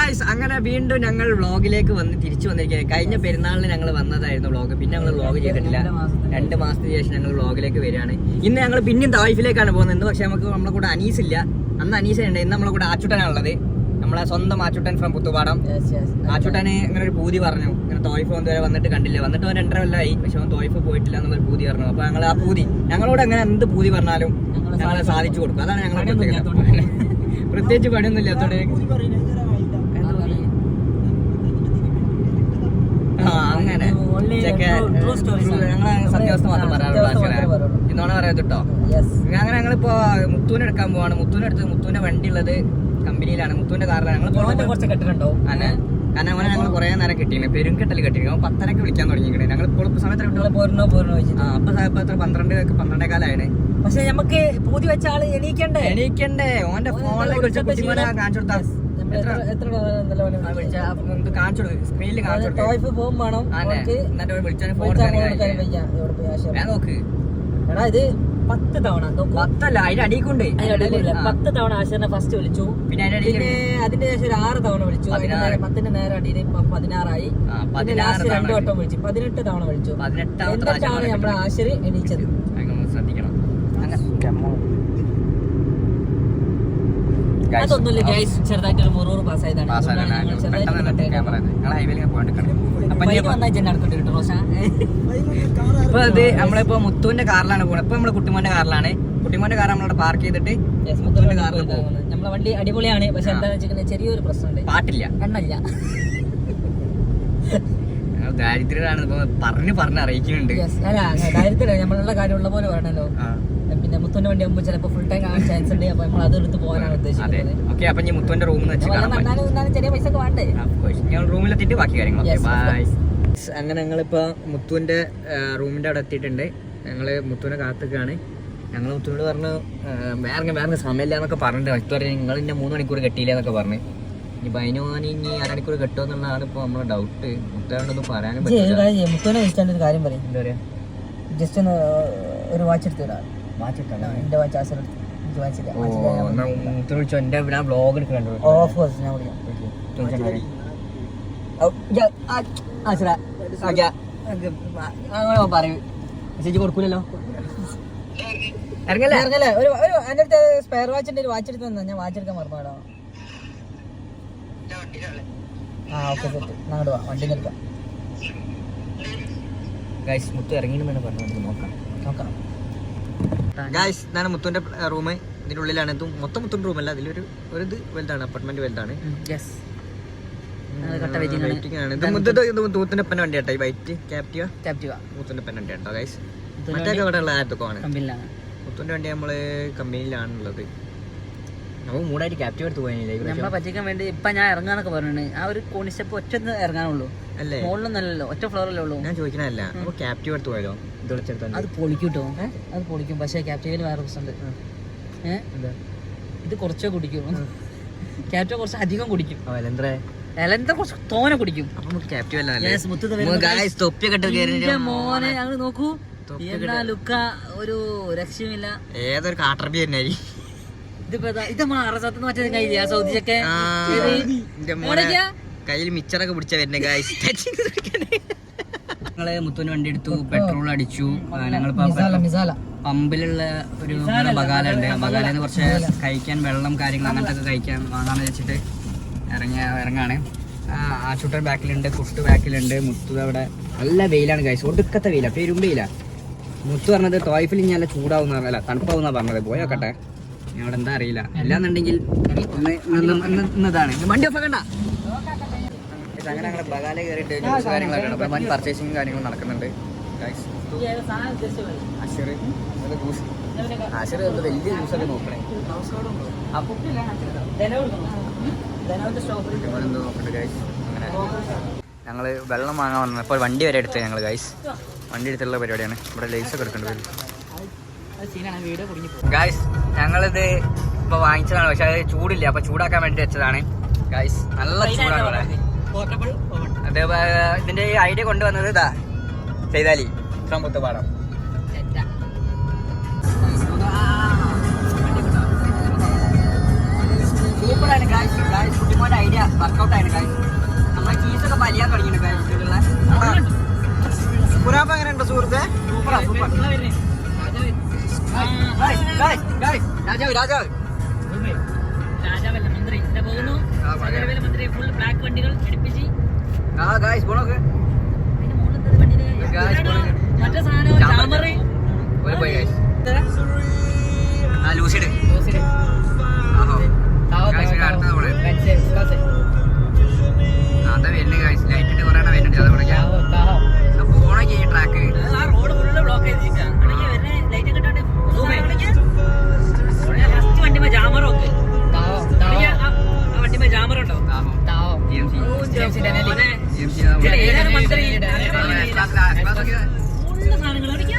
Guys അങ്ങനെ വീണ്ടും ഞങ്ങൾ വ്ളോഗിലേക്ക് തിരിച്ചു വന്നിരിക്കുകയാണ്. കഴിഞ്ഞ പെരുന്നാളിന് ഞങ്ങൾ വന്നതായിരുന്നു വ്ളോഗ്, പിന്നെ ഞങ്ങൾ വ്ളോഗ് ചെയ്തിട്ടില്ല. 2 മാസത്തിന് ശേഷം ഞങ്ങൾ വ്ളോഗിലേക്ക് വരികയാണ്. ഇന്ന് ഞങ്ങൾ പിന്നെയും തായിഫിലേക്കാണ് പോകുന്നത്. ഇന്ന് പക്ഷെ നമ്മളെ കൂടെ അനീസ് ഇല്ല. അന്ന് അനീസ ഉണ്ട്. ഇന്ന് നമ്മളെ കൂടെ ആച്ചുട്ടനാണുള്ളത്. നമ്മളെ സ്വന്തം ആച്ചുട്ടൻ ഫ്രം പുത്തുപാടം. ആച്ചുട്ടന് ഇങ്ങനെ ഒരു പൂതി പറഞ്ഞു, ഇങ്ങനെ തോയ്ഫ് വരെ വന്നിട്ട് കണ്ടില്ല, വന്നിട്ട് 2.5 കൊല്ലമായി, പക്ഷെ അവൻ തോയ്ഫ് പോയിട്ടില്ല എന്നുള്ളൊരു പൂതി പറഞ്ഞു. അപ്പൊ ഞങ്ങൾ ആ പൂതി ഞങ്ങളോട് എങ്ങനെ എന്ത് പൂതി പറഞ്ഞാലും ഞങ്ങളെ സാധിച്ചു കൊടുക്കും. അതാണ് ഞങ്ങളെ പ്രത്യേകിച്ച് പണിയൊന്നും ഇല്ലാത്തോടെ അങ്ങനെ ഞങ്ങളെ സത്യാവസ്ഥ മാത്രം പറയാറുള്ള ഇന്നോണ പറയാത്തിട്ടോ. അങ്ങനെ ഞങ്ങളിപ്പോ മുത്തൂനെ എടുക്കാൻ പോവാണ്. മുത്തൂന്റെ വണ്ടി ഉള്ളത് കമ്പനിയിലാണ്, മുത്തൂന്റെ കാറിലാണ്. ഞങ്ങൾ കുറച്ച് കെട്ടിട്ടുണ്ടാവും അല്ലെ, കാരണം അവനെ ഞങ്ങൾ കുറെ നേരം കെട്ടിയിരുന്നു, പെരുങ്കെട്ടൽ കെട്ടിയിരുന്നു. 10:30 വിളിക്കാൻ തുടങ്ങിയിരിക്കണേ. ഞങ്ങൾ ഇപ്പോൾ സമയത്ത് അപ്പൊ എത്ര 12 പക്ഷെ നമുക്ക് പൂതി വെച്ച ആള് എണീക്കണ്ടേ. ഓന്റെ ഫോണിലേക്ക് വിളിച്ച കുട്ടിമോനെ കാണിച്ചു കൊടുത്താ സ്ക്രീനിൽ കാണിച്ചു നോക്ക്. ഇത് 10 തവണ 10 അതിന്റെ അടിക്കുണ്ട്. 10 തവണ ആശാനെ ഫസ്റ്റ് വിളിച്ചു. പിന്നെ അതിന്റെ ശേഷം 6 തവണ വിളിച്ചു. 10ന്റെ നേരെ അടിയിൽ 16 ആയി. 2 വട്ടം വിളിച്ചു. 18 തവണ വിളിച്ചു. 18 നമ്മളെ ആശര് എണീച്ചത്. ശ്രദ്ധിക്കണം. അതൊന്നുമില്ല ഗൈസ്, ചെറുതായിട്ടൊരു മുറൂറ് പാസ്സായതാണ്. ഇപ്പൊ അത് നമ്മളിപ്പോ മുത്തുവിന്റെ കാറിലാണ് പോകുന്നത്. ഇപ്പൊ നമ്മള് കുട്ടിമോന്റെ കാറിലാണ്. കുട്ടിമോന്റെ കാർ നമ്മളവിടെ പാർക്ക് ചെയ്തിട്ട് മുത്തുവിന്റെ കാറിൽ പോകും. നമ്മളെ വണ്ടി അടിപൊളിയാണ്. പക്ഷെ എന്താണെന്ന് വെച്ചിട്ടുണ്ടെങ്കിൽ ചെറിയൊരു പ്രശ്നമുണ്ട്, പാട്ടില്ല, എണ്ണല്ല. ദാരിദ്ര്യാണ് പറഞ്ഞ് അറിയിക്കുന്നുണ്ട്. അല്ല ദാരിദ്ര്യം നമ്മളുള്ള കാര്യമുള്ള പോലെ പറയണല്ലോ. പിന്നെ മുത്തുവിന്റെ വണ്ടി ആകുമ്പോൾ ചിലപ്പോൾ ഫുൾ ടൈം കാണാൻ ചാൻസ് ഉണ്ട്. അപ്പൊ നമ്മൾ അതെടുത്ത് പോകാനാണ് ഉദ്ദേശിക്കുന്നത്. അപ്പൊ മുത്തുവിന്റെ റൂമിൽ ചെറിയ പൈസ ഒക്കെ വേണ്ടേ, റൂമിലെത്തിയിട്ട് ബാക്കി കാര്യങ്ങൾ. അങ്ങനെ ഞങ്ങളിപ്പോ മുത്തുവിന്റെ റൂമിന്റെ അവിടെ എത്തിയിട്ടുണ്ട്. ഞങ്ങള് മുത്തുവിനെ കാത്തുക്കാണ്. ഞങ്ങൾ മുത്തുവിനോട് പറഞ്ഞു വേറെ സമയമില്ല എന്നൊക്കെ പറഞ്ഞിട്ട് മറ്റു പറഞ്ഞു നിങ്ങൾ ഇന്നെ 3 മണിക്കൂർ കെട്ടിയില്ല എന്നൊക്കെ പറഞ്ഞു. ഇനിയിപ്പോ ഇനി 1/2 മണിക്കൂർ കെട്ടുമോ എന്നുള്ളതാണ് ഇപ്പൊ നമ്മളെ ഡൗട്ട്. മുത്തോണ്ടൊന്നും പറയാനും പറ്റില്ല. മുത്തുവിനെ വിളിച്ചാൽ ഒരു കാര്യം പറയും. എന്താ പറയാ, ജസ്റ്റ് ഒന്ന് ഒരു വാച്ച് എടുത്തിടാ. എന്റെ വാച്ച് ആശയം വിളിച്ചോ. എന്റെ ബ്ലോഗ് എടുക്കണ്ടോ? ഓഫ് കോഴ്സ് ഞാൻ വിളിക്കാം. പറയൂ, മെസ്സേജ് കൊടുക്കൂലല്ലോ. ഇറങ്ങല്ലേ ഒരു എന്റെ അടുത്ത് സ്പെയർ വാച്ചിന്റെ ഒരു വാച്ച് എടുത്ത് തന്നാ. ഞാൻ വാച്ച് എടുക്കാൻ മറന്നോടാ. ഓക്കെ സെറ്റ്, അങ്ങോട്ട് വാ, വണ്ടി നിൽക്കാം. ഗൈസ് മുത്തു ഇറങ്ങിയെന്ന് പറഞ്ഞു, നോക്കാം. ഗൈസ് ഇതാണ് മുത്തുവിന്റെ റൂം. ഇതിന്റെ ഉള്ളിലാണ്. ഇത് മൊത്തം മുത്തുവിന്റെ റൂമല്ല, അതിലൊരു ഇത് വലുതാണ്, അപ്പാർട്ട്മെന്റ് വലുതാണ്. മുത്തുവിന്റെ പെൻ വണ്ടി കേട്ടോ, ഈ വൈറ്റ് ക്യാപ്റ്റീവ മുത്തുവിന്റെ പെൻ വണ്ടി കേട്ടോ ഗൈസ്. മറ്റൊക്കെ ഇവിടെ ഉള്ള ആയിരത്തൊക്കെയാണ്. മുത്തുവിന്റെ വണ്ടി നമ്മള് കമ്പനിയിലാണുള്ളത്. നമുക്ക് മൂടായിട്ട് ക്യാപ്റ്റീവ് എടുത്ത് പോയാലേ നമ്മളെ പറ്റിക്കാൻ വേണ്ടി. ഇപ്പൊ ഞാൻ ഇറങ്ങാനൊക്കെ പറഞ്ഞു. ആ ഒരു കോണി സ്റ്റെപ്പ് ഒറ്റ ഇറങ്ങാനുള്ളൂ അല്ലേ, മുകളിലൊന്നല്ലോ, ഒറ്റ ഫ്ലോറല്ലേ ഉള്ളൂ. ഞാൻ ചോദിക്കണല്ല, അപ്പൊ ക്യാപ്റ്റീവ് എടുത്ത് പോയാലോ? അത് പൊളിക്കും കേട്ടോ, അത് പൊളിക്കും. പക്ഷെ ക്യാപ്റ്റീവിൽ വേറെ പ്രശ്നമുണ്ട്. ഇത് കുറച്ചേ കുടിക്കും, ക്യാപ്റ്റീവ് കുറച്ച് അധികം കുടിക്കും. എലന്ത കുറച്ച് തോനെ കുടിക്കും. മോനെ ഞങ്ങൾ നോക്കൂ, എന്താ ലുക്ക, ഒരു രക്ഷയുമില്ല. ഏതൊരു കാട്ടർബി തന്നെ ഇത് നമ്മളെ അറസത്ത് മറ്റേ കയ്യില്ല, സൗദിയൊക്കെ കയ്യിൽ മിച്ചറൊക്കെ പിടിച്ച വരുന്നേ. ഞങ്ങള് മുത്തുവിന് വണ്ടി എടുത്തു, പെട്രോൾ അടിച്ചു. ഞങ്ങളിപ്പോ പമ്പിലുള്ള ഒരു ബഗാല ഉണ്ട്. ബഗാലന്ന് കുറച്ച് കഴിക്കാൻ വെള്ളം കാര്യങ്ങൾ അങ്ങനത്തെ ഒക്കെ വാങ്ങാന്ന് വെച്ചിട്ട് ഇറങ്ങാണ്. ആശുട്ടൻ ബാക്കിലുണ്ട്, കുട്ട് ബാക്കിലുണ്ട്. മുത്തു അവിടെ നല്ല വെയിലാണ് ഗൈസ്, ഒടുക്കത്തെ വെയില, പെരുമ്പയില. മുത്തു പറഞ്ഞത് തോയ്ഫിൽ ഇനി നല്ല ചൂടാവുന്ന പറഞ്ഞല്ല, തണുപ്പാവുന്ന പറഞ്ഞത്. പോയോക്കട്ടെ, ഞാൻ അവിടെ എന്താ അറിയില്ല. അല്ലാന്നുണ്ടെങ്കിൽ ഇന്നതാണ് വണ്ടി ഓഫ് ആക്കണ്ട. അങ്ങനെ ഞങ്ങളെ ബഗാല കയറിയിട്ട് കാര്യങ്ങളൊക്കെ വൻ പർച്ചേസിങ് കാര്യങ്ങളും നടക്കുന്നുണ്ട്. ആശിർ വലിയ ജ്യൂസൊക്കെ നോക്കണേ. ഞങ്ങള് വെള്ളം വാങ്ങാൻ വന്നത്. ഇപ്പോൾ വണ്ടി വരെ എടുത്തത് ഞങ്ങൾ ഗൈസ്. വണ്ടി എടുത്തുള്ള പരിപാടിയാണ്. ഇവിടെ ലൈസൊക്കെ എടുക്കേണ്ടത് ഗൈസ്. ഞങ്ങളിത് ഇപ്പൊ വാങ്ങിച്ചതാണ്, പക്ഷെ അത് ചൂടില്ല, അപ്പൊ ചൂടാക്കാൻ വേണ്ടി വെച്ചതാണ് ഗൈസ്. നല്ല ചൂടാണ് ഇവിടെ. അതേ ഇതിന്റെ ഐഡിയ കൊണ്ടുവന്നത് ഇതാ ചെയ്താലി ഫ്രം പുത്തുപാടം. സൂപ്പറാണ് ഗായ്സ്. കുട്ടിമോന്റെ ഐഡിയ വർക്കൗട്ട് ആയിരുന്നു ഗായ്സ്. നമ്മളെ ചീസൊക്കെ വലിയാൻ തുടങ്ങിയിട്ടുണ്ട് ഗായ്സ്. പുരാപ്പ എങ്ങനെയുണ്ട് സുഹൃത്തെ? സൂപ്പറാ സൂപ്പർ. രാജാവ് രാജാവല്ല മന്ത്രി പോകുന്നു. മന്ത്രി ഫുൾ ബ്ലാക്ക് വണ്ടികൾ എടുപ്പിച്ച് ഗായ്സ് പോണോക്ക് മറ്റേ സാധനം ക്യാമറ പോയി ഗായ്സ്. ലൂസിഡ് അടുത്തത് പോണേ. അതാ വരുന്നത് ഗായ്സ്. ലൈറ്റ് ഇട്ട് കുറേ വരുന്നുണ്ട്. അത് വിളിക്കാം പോണൊക്കെ ഈ ട്രാക്ക്. ആ റോഡ് ഫുള്ള് ബ്ലോക്ക് ചെയ്തിരിക്കുകയാണ്. ലൈറ്റ് കിട്ടാണ്ട് ഫസ്റ്റ് വണ്ടിമേ ജാമറ ഒക്കെ വണ്ടിമേ ജാമറ ഉണ്ടോ? മന്ത്രി ഫുള്ള് സാധനങ്ങൾ വണ്ടി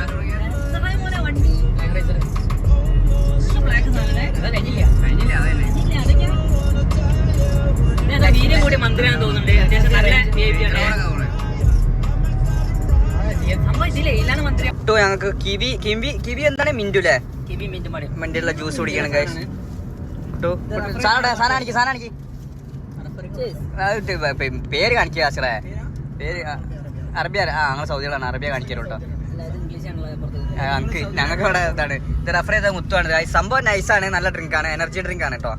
ബ്ലാക്ക് സാധനം വീര്യം കൂടി മന്ത്രിയാണെന്ന് തോന്നുന്നുണ്ട്. അത്യാവശ്യം നല്ല അമ്മ ഇതിലേ ഇല്ലാന്ന് മന്ത്രി. ഞങ്ങൾക്ക് കിവി എന്താണ് മിന്റു അല്ലേ? കിവി മിന്റ് മടി മിന്റുള്ള ജ്യൂസ് കുടിക്കണം ഗായ്സ്. സാധനം പേര് കാണിക്കുക ആശ്രേ. പേര് അറബിയ. ഞങ്ങൾ സൗദികളാണ്. അറബിയ കാണിക്കലോ കേട്ടോ. ഞങ്ങൾക്ക് ഇവിടെ ഇതാണ്. ഇത് റെഫർ ചെയ്ത മുത്തുവാണ്. സംഭവം നൈസാണ്. നല്ല ഡ്രിങ്കാണ്. എനർജി ഡ്രിങ്ക് ആണ് കേട്ടോ.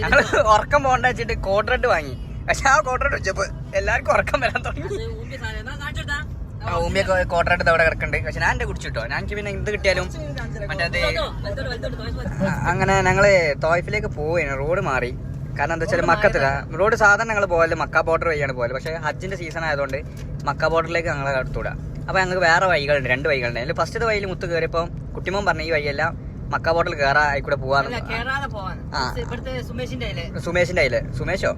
ഞങ്ങള് ഉറക്കം പോകണ്ട വെച്ചിട്ട് കോട്ട് റെഡ് വാങ്ങി. പക്ഷെ ആ കോട്ട് റെഡ് വെച്ചപ്പോ എല്ലാവർക്കും ഉറക്കം വരാൻ തുടങ്ങി. ഊമ്പിയൊക്കെ കോട്ട് റെഡ് അവിടെ കിടക്കുന്നുണ്ട്. പക്ഷെ ഞാൻ എന്റെ കുടിച്ചിട്ടോ. ഞങ്ങൾക്ക് പിന്നെ എന്ത് കിട്ടിയാലും മറ്റേത് അങ്ങനെ ഞങ്ങള് തോയ്ഫിലേക്ക് പോവുകയാണ്. റോഡ് മാറി. കാരണം എന്താ വെച്ചാൽ മക്കത്തില്ല റോഡ്. സാധാരണ ഞങ്ങൾ പോകല് മക്ക ബോർഡർ വഴിയാണ് പോകല്. പക്ഷേ ഹജ്ജിന്റെ സീസൺ ആയതുകൊണ്ട് മക്ക ബോർഡറിലേക്ക് ഞങ്ങൾ അടുത്തൂടാ. അപ്പൊ ഞങ്ങൾക്ക് വേറെ വഴികളുണ്ട്. 2 വഴികളുണ്ട്. അതിൽ ഫസ്റ്റത്തെ വഴിയിൽ മുത്ത് കയറിയപ്പോൾ കുട്ടിമോൻ പറഞ്ഞ ഈ വഴിയല്ല മക്ക ബോർഡറിൽ കയറാ ആയിക്കൂടെ പോവാന്ന്. സുമേഷിന്റെ അതില് സുമേഷോ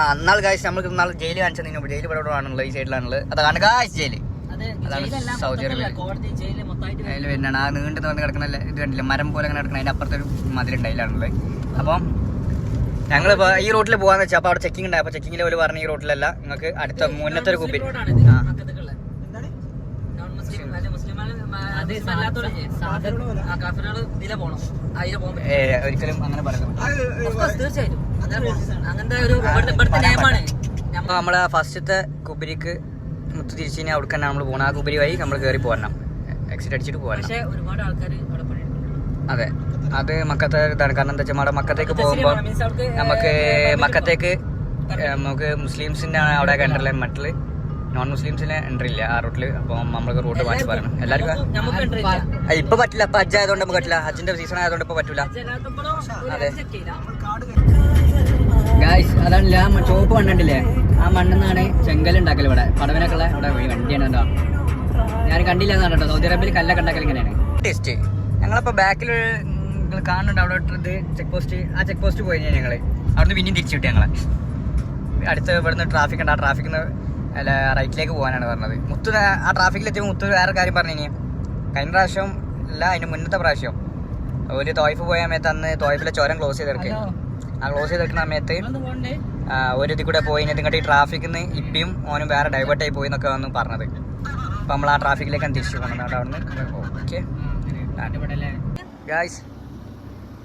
അന്നാൾ ഗായ്സ് നമ്മൾക്ക് ഇന്നാൾ ജയില് കാണിച്ചത്. ജയിൽ ഇവിടെ ആണുള്ളത്. ഈ സൈഡിലാണുള്ളത്. അതാണ് ഗായ്സ് ജയില്. അതാണ് സൗദി അറേബ്യ. അതിൽ വരുന്നതാണ് ആ നീണ്ടു വന്ന് കിടക്കുന്ന ഇത് കണ്ടില്ല, മരം പോലെ അങ്ങനെ കിടക്കണം. അതിന്റെ അപ്പുറത്തൊരു മതിലുണ്ട്. അതിലാണുള്ളത്. അപ്പം ഞങ്ങളിപ്പോ ഈ റൂട്ടിൽ പോകാന്ന് വെച്ചാൽ അപ്പൊ അവിടെ ചെക്കിംഗ് ഉണ്ടായി. അപ്പൊ ചെക്കിങ്ങിൽ ഒരു പറഞ്ഞ ഈ റൂട്ടിലല്ല, നിങ്ങൾക്ക് അടുത്ത മുന്നത്തെ ഒരു കുപ്പി ഒരിക്കലും അങ്ങനെ പറയുന്നത്. നമ്മളെ ഫസ്റ്റത്തെ കുബരിക്ക് മുത്ത് തിരിച്ചിന് അവിടെ തന്നെ നമ്മൾ പോകണം. ആ കുബരി വഴി നമ്മൾ കയറി പോകണം. എക്സിറ്റ് അടിച്ചിട്ട് പോകണം. അതെ, അത് മക്കത്തെ ഇതാണ്. കാരണം എന്താ വെച്ചാൽ മക്കത്തേക്ക് പോകുമ്പോൾ നമുക്ക് മുസ്ലിംസിന്റെ അവിടെ എൻട്രി. മറ്റില് നോൺ മുസ്ലിംസിന് എൻട്രി ഇല്ല ആ റൂട്ടില്. അപ്പൊ നമ്മൾക്ക് റൂട്ട് മാറ്റി പറയണം എല്ലാവർക്കും. ഇപ്പൊ പറ്റില്ല. ഇപ്പൊ ഹജ്ജ് ആയതുകൊണ്ട് നമുക്ക് പറ്റില്ല. ഹജ്ജിന്റെ സീസൺ ആയതുകൊണ്ട് ഇപ്പൊ പറ്റൂല. അതെ ഗായ്സ്, അതാണല്ലേ ആ ചോപ്പ് കണ്ടിട്ടില്ലേ? ആ മണ്ണെന്നാണ് ചെങ്കൽ ഉണ്ടാക്കൽ. ഇവിടെ പടവിനൊക്കെ ഉള്ള അവിടെ വണ്ടിയാണ്. എന്താ ഞാൻ കണ്ടില്ല എന്നാണ് കേട്ടോ. സൗദി അറേബ്യയിൽ കല്ലൊക്കെ ഉണ്ടാക്കൽ ഇങ്ങനെയാണ്. ടേസ്റ്റ് ഞങ്ങളിപ്പോ ബാക്കിൽ കാണുന്നുണ്ട് അവിടെ ഇട്ടത് ചെക്ക് പോസ്റ്റ്. ആ ചെക്ക് പോസ്റ്റ് പോയി കഴിഞ്ഞാൽ ഞങ്ങള് അവിടുന്ന് പിന്നെയും തിരിച്ചു വിട്ടു. ഞങ്ങളെ അടുത്ത് ഇവിടുന്ന് ട്രാഫിക് ഉണ്ട്. ആ ട്രാഫിക്കിന്ന് അല്ല റൈറ്റിലേക്ക് പോകാനാണ് പറഞ്ഞത്. മുത്ത് ആ ട്രാഫിക്കിലെത്തിയപ്പോൾ മുത്ത് വേറെ കാര്യം പറഞ്ഞു. ഇനി കഴിഞ്ഞ പ്രാവശ്യം അല്ല അതിന് മുന്നത്തെ പ്രാവശ്യം ഒരു തോയ്ഫ് പോയ സമയത്ത് അന്ന് തോയ്ഫിലെ ചുരം ക്ലോസ് ചെയ്തെടുക്കുക. ആ ക്ലോസ് ചെയ്തെടുക്കുന്ന സമയത്ത് ഒരു ഇതിൽ കൂടെ പോയി ഇങ്ങോട്ട് ഈ ട്രാഫിക്കിന്ന് ഇപ്പിയും ഓനും വേറെ ഡൈവേർട്ടായി പോയി എന്നൊക്കെ വന്ന് പറഞ്ഞത്. അപ്പം നമ്മൾ ആ ട്രാഫിക്കിലേക്കാണ് തിരിച്ചു പോകുന്നത്. അവിടെ അവിടുന്ന് ഓക്കെ ഗായ്സ്,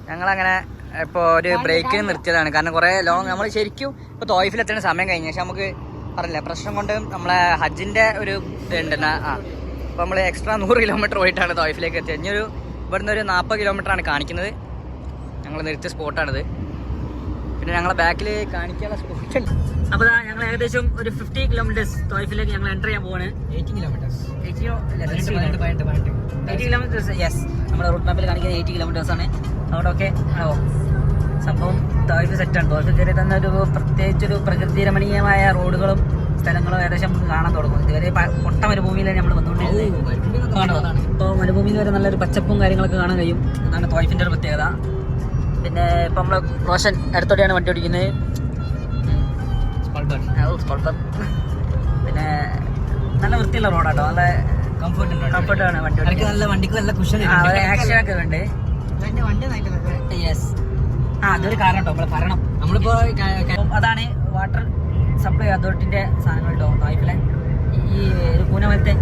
ഞങ്ങളങ്ങനെ ഇപ്പോൾ ഒരു ബ്രേക്കിന് നിർത്തിയതാണ്. കാരണം കുറേ ലോങ് നമ്മൾ ശരിക്കും ഇപ്പോൾ തോയ്ഫിൽ എത്തുന്ന സമയം കഴിഞ്ഞ ശേഷം നമുക്ക് പറഞ്ഞില്ല പ്രശ്നം കൊണ്ട് നമ്മളെ ഹജ്ജിൻ്റെ ഒരു ഇതുണ്ട്. അപ്പോൾ നമ്മൾ എക്സ്ട്രാ 100 കിലോമീറ്റർ പോയിട്ടാണ് തോയ്ഫിലേക്ക് എത്തിയത്. ഇനിയൊരു ഇവിടുന്ന് ഒരു 40 കിലോമീറ്ററാണ് കാണിക്കുന്നത്. ഞങ്ങൾ നിർത്തിയ സ്പോട്ടാണിത്. പിന്നെ ഞങ്ങളെ ബാക്കിൽ കാണിക്കാനുള്ള സ്പോട്ട്. അപ്പോൾ ഞങ്ങൾ ഏകദേശം ഒരു 50 കിലോമീറ്റേഴ്സ് തോയ്ഫിലേക്ക് ഞങ്ങൾ എൻ്റർ ചെയ്യാൻ പോവാണ്. 80 കിലോമീറ്റേഴ്സ് യെസ്. നമ്മുടെ റൂട്ട് മാപ്പിൽ കാണിക്കുന്നത് 80 കിലോമീറ്റേഴ്സാണ്. അവിടെ ഒക്കെ സംഭവം തോയ്ഫ് സെറ്റാണ്. തോയ്ഫ് കയറി തന്നെ ഒരു പ്രത്യേകിച്ചൊരു പ്രകൃതി രമണീയമായ റോഡുകളും സ്ഥലങ്ങളും ഏകദേശം നമുക്ക് കാണാൻ തുടങ്ങും. ഇതുവരെ പൊട്ട മരുഭൂമിയിലാണ് നമ്മൾ വന്നുകൊണ്ടിരുന്നത്. ഇപ്പോൾ മരുഭൂമിയിൽ വരെ നല്ലൊരു പച്ചപ്പും കാര്യങ്ങളൊക്കെ കാണാൻ കഴിയും. അതാണ് തോയ്ഫിൻ്റെ ഒരു പ്രത്യേകത. പിന്നെ ഇപ്പം നമ്മൾ റോഷൻ അടുത്തോടെയാണ് വണ്ടി ഓടിക്കുന്നത്. പിന്നെ നല്ല വൃത്തിയുള്ള റോഡാട്ടോ. നല്ല കംഫർട്ടാണ് വണ്ടി ഓടിക്കാൻ. നല്ല വണ്ടിക്ക് നല്ല കുഷൻ ആക്ഷൻ ഒക്കെ ഉണ്ട്. യെസ്. അതൊരു കാരണം കേട്ടോ നമ്മൾ പറയണം. നമ്മളിപ്പോ അതാണ് വാട്ടർ സപ്ലൈ അതോറിറ്റിന്റെ സാധനങ്ങൾ കേട്ടോ. തോയ്ഫിലെ ഈ ഒരു പൂന പോലത്തെ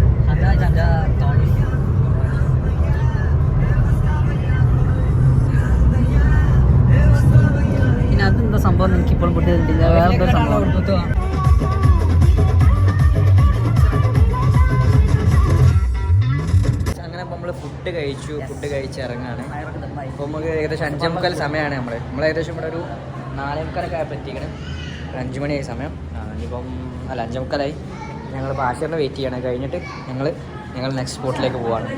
പിന്നെ അതെന്താ സംഭവം എനിക്ക് ഇപ്പോഴും പൊട്ടിയിട്ടില്ല. വേറെ സംഭവം അങ്ങനെ നമ്മൾ ഫുഡ് കഴിച്ച് ഇറങ്ങാണ്. അപ്പോൾ നമുക്ക് ഏകദേശം 5:45 സമയമാണ്. നമ്മൾ ഏകദേശം ഇവിടെ ഒരു 4:45 ആയപ്പോൾ എത്തിക്കണം. 5 മണിയായി സമയം. ഇനിയിപ്പം 5:45 ഞങ്ങൾ ആശറിനെ വെയിറ്റ് ചെയ്യണം. കഴിഞ്ഞിട്ട് ഞങ്ങൾ നെക്സ്റ്റ് സ്പോട്ടിലേക്ക് പോവാണ്.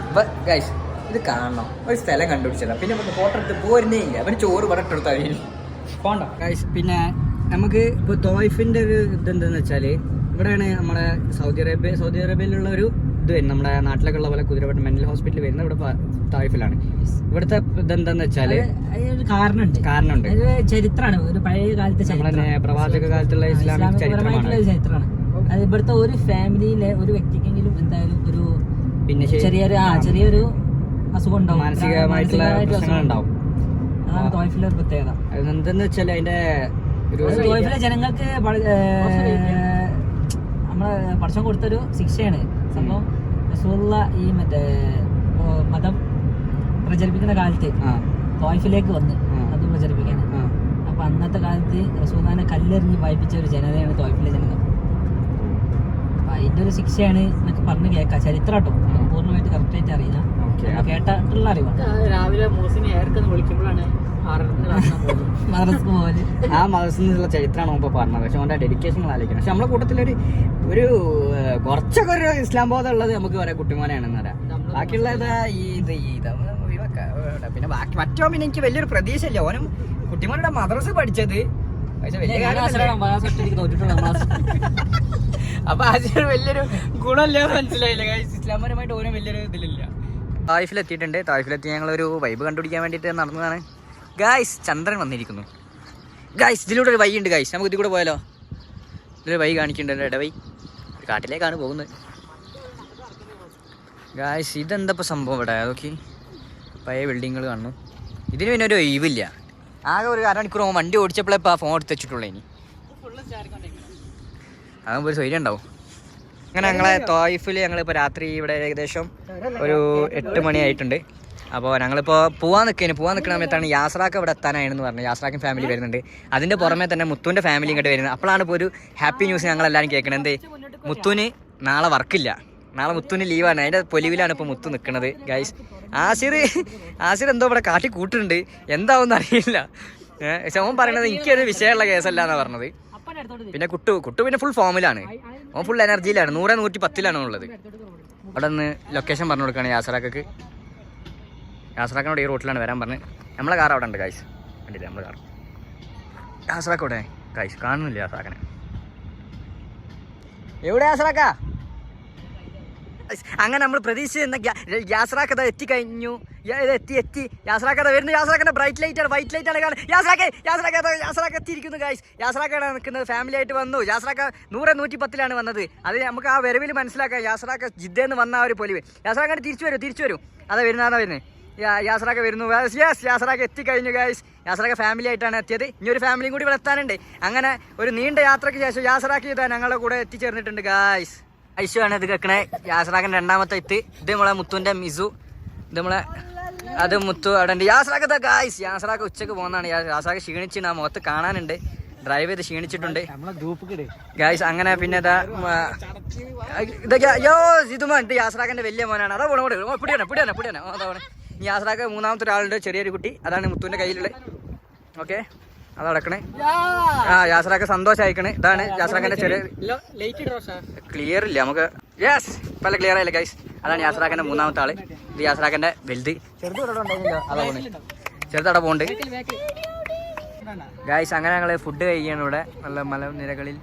അപ്പോൾ ഗൈസ് ഇത് കാണണം, ഒരു സ്ഥലം കണ്ടുപിടിച്ചതാണ്. പിന്നെ നമുക്ക് ഫോട്ടോ എടുത്ത് പോരുന്നേ ഇല്ല. അവന് ചോറ് പറഞ്ഞിട്ടെടുത്താൽ പോണ്ട ഗൈസ്. പിന്നെ നമുക്ക് ഇപ്പോൾ തോയ്ഫിൻ്റെ ഒരു ഇതെന്താണെന്ന് വെച്ചാൽ ഇവിടെയാണ് നമ്മുടെ സൗദി അറേബ്യയിലുള്ള ഒരു ഇത് വരുന്നത്. നമ്മുടെ നാട്ടിലൊക്കെ ഉള്ള പോലെ കുതിരവട്ടം മെന്റൽ ഹോസ്പിറ്റൽ വരുന്നത് ഇവിടെ തോയ്ഫിലാണ്. ഇവിടുത്തെ ഇതെന്താന്ന് വെച്ചാൽ കാരണമുണ്ട്, ചരിത്രമാണ്. ഒരു പഴയ കാലത്തെ പ്രവാചക കാലത്തുള്ള ഇസ്ലാമിക് ചരിത്രമാണ്. അത് ഇവിടുത്തെ ഒരു ഫാമിലിയിലെ ഒരു വ്യക്തിക്കെങ്കിലും എന്തായാലും ഒരു പിന്നെ ചെറിയൊരു അസുഖം ഉണ്ടാവും, മാനസികമായിട്ടുള്ള പ്രശ്നങ്ങൾ ഉണ്ടാവും. അതാണ് തോയ്ഫിലെ ഒരു പ്രത്യേകത. എന്തെന്ന് വെച്ചാൽ അതിന്റെ തോയ്ഫിലെ ജനങ്ങൾക്ക് നമ്മളെ പഠിച്ചം കൊടുത്തൊരു ശിക്ഷയാണ് സംഭവം. റസൂലുള്ള ഈ മറ്റേ മതം പ്രചരിപ്പിക്കുന്ന കാലത്ത് തോയ്ഫിലേക്ക് വന്ന് അത് പ്രചരിപ്പിക്കാൻ. അപ്പൊ അന്നത്തെ കാലത്ത് റസൂലിനെ കല്ലെറിഞ്ഞ് വായിപ്പിച്ച ഒരു ജനതയാണ് തോയ്ഫിലെ ജനങ്ങൾ. അപ്പൊ അതിന്റെ ഒരു ശിക്ഷയാണ് എന്നൊക്കെ പറഞ്ഞ് കേൾക്കാം. ചരിത്രം കേട്ടോ, പൂർണ്ണമായിട്ട് കറക്റ്റായിട്ട് അറിയില്ല, കേട്ടിട്ടുള്ള അറിവാണ്. രാവിലെ മോസിനെ ഏർക്കെന്ന് വിളിക്കുമ്പോഴാണ് ആ മദ്രസിൽ നിന്നുള്ള ചരിത്രമാണ് മുമ്പ് പറഞ്ഞത്. പക്ഷെ അവൻ്റെ ഡെഡിക്കേഷൻ ആലോചിക്കണം. പക്ഷെ നമ്മളെ കൂട്ടത്തിലൊരു കുറച്ചൊക്കെ ഒരു ഇസ്ലാം ബോധം ഉള്ളത് നമുക്ക് പറയാം കുട്ടിമോനാണെന്ന് പറയാം. ബാക്കിയുള്ളത് പിന്നെ ബാക്കി മറ്റോ പിന്നെ എനിക്ക് വലിയൊരു പ്രതീക്ഷ ഇല്ല. ഓനും കുട്ടിമോനുടെ മദ്രസ പഠിച്ചത് പക്ഷെ വലിയ അപ്പൊ അതിന് വലിയൊരു ഗുണമില്ല, മനസ്സിലായില്ല. ഇസ്ലാമപരമായിട്ട് ഓരോ വലിയൊരു ഇതിലില്ല. തായിഫിലെത്തിയിട്ടുണ്ട്. തായിഫിലെത്തി ഞങ്ങളൊരു വൈബ് കണ്ടുപിടിക്കാൻ വേണ്ടിയിട്ട് നടന്നതാണ്. ഗായ്സ് ചന്ദ്രൻ വന്നിരിക്കുന്നു. ഗായ്സ് ഇതിലൂടെ ഒരു വൈ ഉണ്ട് ഗായ്സ്, നമുക്ക് ഇതിൽ കൂടെ പോയാലോ? ഇതിലൊരു വൈ കാണിക്കുന്നുണ്ട്, ഇടവൈ. ഒരു കാട്ടിലേക്കാണ് പോകുന്നത് ഗായ്സ്. ഇതെന്താ ഇപ്പോൾ സംഭവം ഇവിടെ? അതൊക്കെ പഴയ ബിൽഡിങ്ങുകൾ കാണുന്നു. ഇതിന് പിന്നെ ഒരു ഒഴിവില്ല. ആകെ ഒരു അരമണിക്കൂർ വണ്ടി ഓടിച്ചപ്പോഴേ ഇപ്പോൾ ആ ഫോൺ എടുത്ത് വെച്ചിട്ടുള്ളൂ. ഇനി അതാകുമ്പോൾ ഒരു സ്വൈര്യം ഉണ്ടാവും. അങ്ങനെ ഞങ്ങളെ തോയ്ഫിൽ ഞങ്ങളിപ്പോൾ രാത്രി ഇവിടെ ഏകദേശം ഒരു 8 മണിയായിട്ടുണ്ട്. അപ്പോൾ ഞങ്ങളിപ്പോൾ പോകാൻ നിൽക്കുന്ന സമയത്താണ് യാസ്രാക്ക് ഇവിടെ എത്താനായെന്ന് പറഞ്ഞു. യാസ്രാക്കും ഫാമിലി വരുന്നുണ്ട്. അതിൻ്റെ പുറമെ തന്നെ മുത്തുവിൻ്റെ ഫാമിലി ഇങ്ങോട്ട് വരുന്നത്. അപ്പോഴാണ് ഇപ്പോൾ ഒരു ഹാപ്പി ന്യൂസ് ഞങ്ങളെല്ലാവരും കേൾക്കണത്. എന്ത്, മുത്തുവിന് നാളെ വർക്കില്ല, നാളെ മുത്തുവിന് ലീവാണ്. അതിൻ്റെ പൊലിവിലാണ് ഇപ്പോൾ മുത്തു നിൽക്കുന്നത് ഗൈസ്. ആസിർ എന്തോ ഇവിടെ കാട്ടി കൂട്ടുന്നുണ്ട്, എന്താവുമെന്ന് അറിയില്ല. പക്ഷെ അവൻ പറയണത് എനിക്കൊരു വിഷയമുള്ള കേസല്ല എന്നാണ് പറഞ്ഞത്. പിന്നെ കുട്ടു പിന്നെ ഫുൾ ഫോമിലാണ്, അവൻ ഫുൾ എനർജിയിലാണ്. 100-110 ഉള്ളത്. അവിടെ നിന്ന് ലൊക്കേഷൻ പറഞ്ഞു കൊടുക്കുകയാണ് യാസ്രാക്കക്ക്. യാസ്രാക്കനോട് ഈ റൂട്ടിലാണ് വരാൻ പറഞ്ഞ്. നമ്മളെ കാർ അവിടെ ഉണ്ട് ഗൈസ്, കണ്ടില്ല നമ്മളെ കാർ. യാസ്രാക്ക അവിടെ ഗൈസ് കാണുന്നില്ല യാസ്രാക്കനെ. എവിടെ യാസ്രാക്ക? അങ്ങനെ നമ്മൾ പ്രതീക്ഷിച്ചിരുന്ന യാസ്രാക്കഥ എത്തിക്കഴിഞ്ഞു. എത്തി യാസ്രാക്കഥ വരുന്നു. യാസ്രാക്കൻ്റെ ബ്രൈറ്റ് ലൈറ്റാണ്, വൈറ്റ് ലൈറ്റാണ് കാണുന്നത്. യാസ്രാക്ക എത്തിയിരിക്കുന്നു ഗൈസ്. യാസ്രാക്കാണ് നിൽക്കുന്നത്, ഫാമിലി ആയിട്ട് വന്നു. യാസ്രാക്ക 100-110 വന്നത്. അത് നമുക്ക് ആ വരവിൽ മനസ്സിലാക്കാം. യാസ്രാക്ക ജിദ്ദേന്ന് വന്ന ആ ഒരു പൊലിവ്. യാസ്രാക്ക തിരിച്ചു വരും. അതാ വരുന്നത്. യാസ്രാക്ക വരുന്നു. യെസ്, യാസ്രാക്ക എത്തിക്കഴിഞ്ഞു ഗൈസ്. യാസ്രാക്ക ഫാമിലി ആയിട്ടാണ് എത്തിയത്. ഇനി ഒരു ഫാമിലിയും കൂടി ഇവിടെ എത്താനുണ്ട്. അങ്ങനെ ഒരു നീണ്ട യാത്രയ്ക്ക് ശേഷം യാസ്രാക്ക ഇതാ ഞങ്ങളുടെ കൂടെ എത്തിച്ചേർന്നിട്ടുണ്ട് ഗൈസ്. ഐശുവാണ് ഇത് കേൾക്കണേ. യാസ്രാക്കൻ്റെ 2ാമത്തെ എത്തി. ഇത് നമ്മളെ മുത്തുവിൻ്റെ മിസു. ഇത് നമ്മളെ അത് മുത്തു അവിടെ ഉണ്ട്. യാസ്രാക്ക ഗൈസ്. യാസ്രാക്ക ഉച്ചക്ക് പോകുന്നതാണ്. യാസ്രാക്ക ക്ഷീണിച്ചിട്ടുണ്ട്, ആ മുഖത്ത് കാണാനുണ്ട്. ഡ്രൈവ് ചെയ്ത് ക്ഷീണിച്ചിട്ടുണ്ട് ഗൈസ്. അങ്ങനെ പിന്നെ ഇത് യാസ്രാക്കൻ്റെ വലിയ മോനാണ്. അതാ പിടിയാണ്. അതാണ് യാസ്രാക്ക 3ാമത്തെ ഒരാളുണ്ട്, ചെറിയൊരു കുട്ടി. അതാണ് മുത്തുവിൻ്റെ കയ്യിലുള്ളത്. ഓക്കെ, അതടക്കണേ. യാസ്രാക്ക സന്തോഷമായിക്കണേ. ഇതാണ് യാസ്രാക്കൻ്റെ ചെറിയ ക്ലിയർ ഇല്ല നമുക്ക്. യെസ്, പല ക്ലിയർ ആയില്ല ഗൈസ്. അതാണ് യാസ്രാക്കൻ്റെ 3ാമത്തെ ആള്. ഇത് യാസ്രാക്കൻ്റെ വലുത്. ചെറുതവിടെ പോകുന്നുണ്ട് ഗൈസ്. അങ്ങനെ ഞങ്ങൾ ഫുഡ് കഴിക്കുകയാണ് ഇവിടെ. നല്ല മലനിരകളിൽ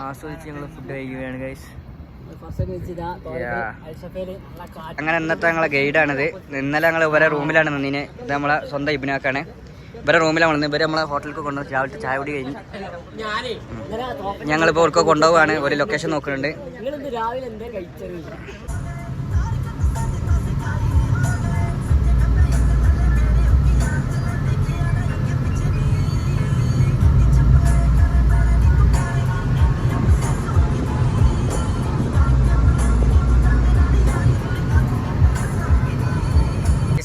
ആസ്വദിച്ച് ഞങ്ങൾ ഫുഡ് കഴിക്കുകയാണ് ഗൈസ്. അങ്ങനെ ഇന്നത്തെ ഞങ്ങളെ ഗൈഡാണിത്. ഇന്നലെ ഞങ്ങൾ ഇവരെ റൂമിലാണ് നിന്നിന്. ഇത് നമ്മളെ സ്വന്തം ഇബിനാക്കാണ്. ഇവരെ റൂമിലാണ് വന്നത്. ഇവരെ നമ്മളെ ഹോട്ടലിലേക്ക് കൊണ്ടുപോയി രാവിലത്തെ ചായ കുടി കഴിഞ്ഞു. ഞങ്ങളിപ്പോൾ അവർക്ക് കൊണ്ടുപോവാണ്. ഒരു ലൊക്കേഷൻ നോക്കുന്നുണ്ട്.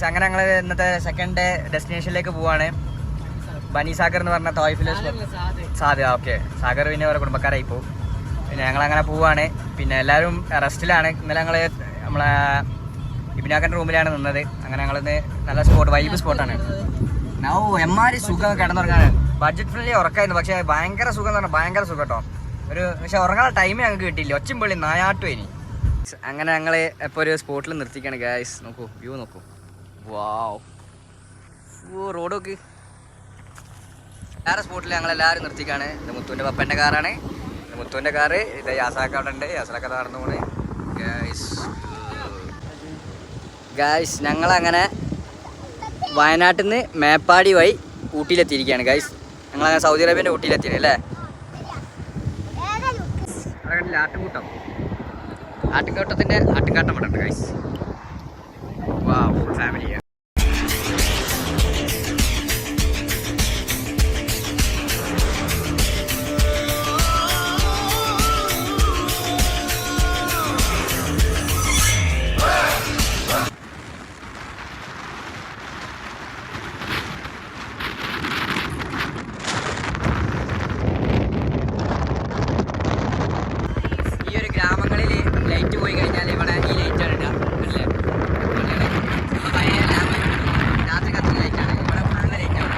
അങ്ങനെ ഞങ്ങൾ ഇന്നത്തെ സെക്കൻഡ് ഡെസ്റ്റിനേഷനിലേക്ക് പോവാണ്. ബനി സാഗർ എന്ന് പറഞ്ഞ തോയ്ഫിലെ സാധ്യത. ഓക്കെ, സാഗർ പിന്നെ ഓരോ കുടുംബക്കാരായി പോകും. പിന്നെ ഞങ്ങളങ്ങനെ പോവാണ്. പിന്നെ എല്ലാവരും റെസ്റ്റിലാണ്. ഇന്നലെ ഞങ്ങൾ നമ്മളെ ഇബിനാക്കൻ്റെ റൂമിലാണ് നിന്നത്. അങ്ങനെ ഞങ്ങളിന്ന് നല്ല സ്പോട്ട്, വൈബ് സ്പോട്ടാണ്. എമ്മാരി സുഖം കിടന്നുറങ്ങാൻ. ബഡ്ജറ്റ് ഫ്രണ്ട്ലി ഉറക്കായിരുന്നു, പക്ഷേ ഭയങ്കര സുഖം എന്ന് പറഞ്ഞാൽ ഭയങ്കര സുഖം കേട്ടോ. പക്ഷെ ഉറങ്ങാൻ ടൈം ഞങ്ങൾക്ക് കിട്ടിയില്ല. ഒച്ചും പള്ളി നായാട്ടും ഇനി. അങ്ങനെ ഞങ്ങൾ ഇപ്പോൾ ഒരു സ്പോട്ടിൽ നിർത്തിക്കാണ് ഗായ്സ്. നോക്കൂ, വ്യൂ നോക്കൂ. വാവ്, റോഡ് നോക്ക്. വേറെ സ്പോട്ടിൽ ഞങ്ങളെല്ലാവരും നിർത്തിക്കാണ്. ഇത് മുത്തുവിൻ്റെ പപ്പൻ്റെ കാറാണ്. മുത്തുവിൻ്റെ കാറ്. ഇത് യാസാക്ക അവിടെ ഉണ്ട്. യാസാക്ക നടന്നു പോണ്. ഗായ്സ് ഞങ്ങളങ്ങനെ വയനാട്ടിൽ നിന്ന് മേപ്പാടി വഴി ഊട്ടിയിലെത്തിയിരിക്കുകയാണ് ഗായ്സ്. ഞങ്ങളങ്ങനെ സൗദി അറേബ്യൻ്റെ ഊട്ടിയിലെത്തിയത് അല്ലേ. ആട്ടുകൂട്ടം, ആട്ടുംകൂട്ടത്തിൻ്റെ ആട്ടുംകാട്ടം ഇവിടെ ഉണ്ട് ഗായ്സ്. വാവ്, ഫുൾ ഫാമിലിയാണ്. ലൈറ്റ് പോയി കഴിഞ്ഞാൽ ഇവിടെ ഈ ലൈറ്റാണ് ഇടുക അല്ലേ. രാത്രി കത്തുന്ന ലൈറ്റാണ്. ഇവിടെ ഫുള്ള് ലൈറ്റാണ്.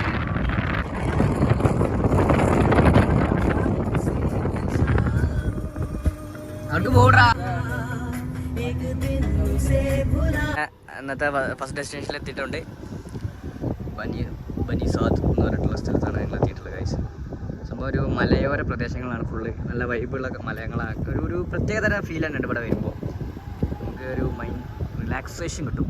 അവർക്ക് പോടാ. ഇന്നത്തെ ഫസ്റ്റ് ഡെസ്റ്റിനേഷനിൽ എത്തിയിട്ടുണ്ട്. ബനി സാദ് എന്ന് പറഞ്ഞിട്ടുള്ള സ്ഥലത്താണ് ഞങ്ങൾ എത്തിയിട്ടുള്ളത് ഗൈസ്. സംഭവം ഒരു മലയോര പ്രദേശങ്ങളാണ്. ഫുള്ള് നല്ല വൈബുള്ള മലകളാണ്. ഒരു പ്രത്യേകതരം ഫീൽ തന്നെ ഉണ്ട് ഇവിടെ വരുമ്പോൾ. നമുക്ക് ഒരു മൈൻഡ് റിലാക്സേഷൻ കിട്ടും.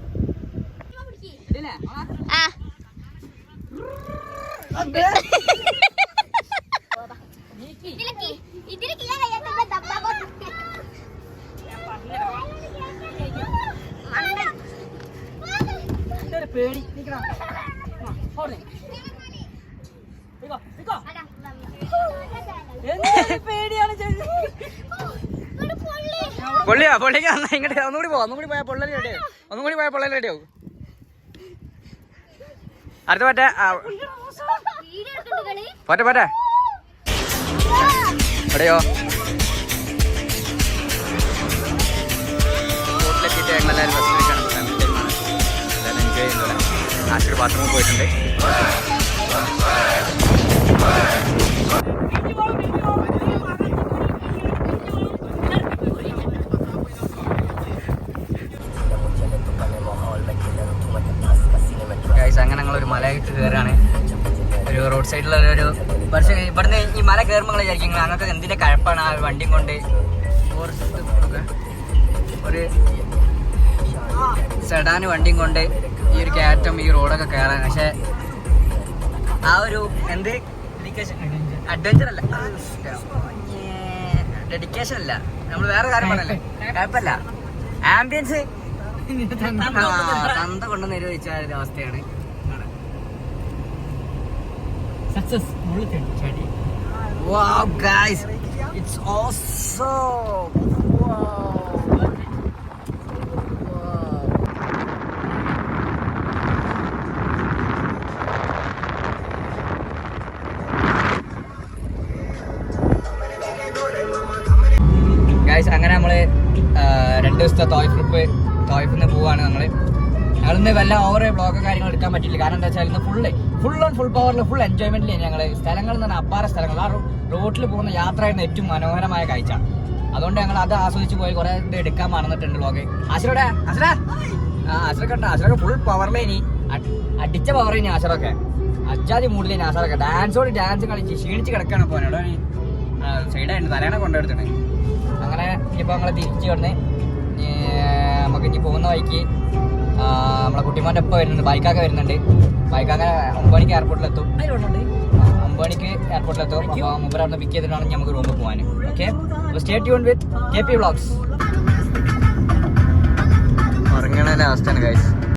പേടി പൊള്ളിയാ പൊള്ളിക്ക് ഇങ്ങോട്ട് ഒന്നുകൂടി പോയാൽ പൊള്ളൽ റെഡിയാവും. ഒന്നുകൂടി പോയാൽ പൊള്ളൽ റെഡിയാവും. അടുത്ത പോട്ടെ എവിടെയോ ബോട്ടിലെത്തിയിട്ട് ഞങ്ങളെല്ലാവരും ബസ് വെച്ചാണ്. ഫാമിലി ടൈമാണ്. എല്ലാവരും എൻജോയ് ചെയ്യുന്നത്. ആശുപത്രി ബാത്റൂമിൽ പോയിട്ടുണ്ട്. അങ്ങനെ ഞങ്ങളൊരു മലയിട്ട് കയറാണ്. ഒരു റോഡ് സൈഡിലുള്ള ഒരു പക്ഷേ ഇവിടുന്ന് ഈ മല കയറുമ്പോൾ നിങ്ങൾ വിചാരിക്കും ഞങ്ങൾക്ക് എന്തിൻ്റെ കഴപ്പാണ് ആ വണ്ടിയും കൊണ്ട്. ഒരു സെഡാന് വണ്ടിയും കൊണ്ട് ഈ ഒരു കയറ്റം ഈ റോഡൊക്കെ കയറാൻ. പക്ഷേ ആ ഒരു എന്ത് അഡ്വഞ്ചർ അല്ല, ഡെഡിക്കേഷൻ അല്ല, നമ്മൾ വേറെ കാര്യം പറഞ്ഞല്ലേ, കുഴപ്പമില്ല. ആംബിയൻസ് തന്ത കൊണ്ടുവന്ന് നിരോധിച്ച ഒരു അവസ്ഥയാണ്. Wow guys, it's awesome. Guys അങ്ങനെ നമ്മൾ 2 ദിവസത്തെ തോയ്ഫിൽ നിന്ന് പോവാണ്. ഞങ്ങളിന്ന് വല്ല ഓവർ ബ്ലോഗോ കാര്യങ്ങൾ എടുക്കാൻ പറ്റില്ല. കാരണം എന്താ വെച്ചാൽ ഇന്ന് ഫുൾ പവറിൽ ഫുൾ എൻജോയ്മെന്റിൽ ഞങ്ങൾ സ്ഥലങ്ങൾ എന്ന് പറഞ്ഞാൽ അപ്പാര സ്ഥലങ്ങൾ. ആ റോഡിൽ പോകുന്ന യാത്രയായിരുന്നു ഏറ്റവും മനോഹരമായ കാഴ്ച. അതുകൊണ്ട് ഞങ്ങൾ അത് ആസ്വദിച്ച് പോയി കുറേ ഇത് എടുക്കാൻ മറന്നിട്ടുണ്ട് വ്ലോഗ്. ആശിറോടെ ആശിറൊക്കെ ഫുൾ പവറിലേനി, അടിച്ച പവറേനി ആശിറൊക്കെ. അജാതി മൂഡിലേനി ആശിറൊക്കെ. ഡാൻസ് കളിച്ച് ക്ഷീണിച്ച് കിടക്കാണ്. പോകാൻ ഇവിടെ സൈഡായിട്ട് തലേണ കൊണ്ടുവരുത്തണേ. അങ്ങനെ ഇനിയിപ്പോൾ ഞങ്ങൾ തിരിച്ചു വന്ന് നമുക്ക് ഇനി പോകുന്ന വഴിക്ക് നമ്മളെ കുട്ടിമാൻ്റെ ഒപ്പം വരുന്നുണ്ട്. ബൈക്കൊക്കെ വരുന്നുണ്ട്. ബൈക്കൊക്കെ 9 മണിക്ക് എയർപോർട്ടിലെത്തും. 9 മണിക്ക് എയർപോർട്ടിലെത്തും. അപ്പോൾ മുമ്പ് അവിടെ പിക്ക് ചെയ്തിട്ടാണ് നമുക്ക് റൂമിൽ പോകാൻ. Okay, stay tuned with KP vlogs. ഉറങ്ങണ അവസ്ഥയാണ് ഗൈസ്.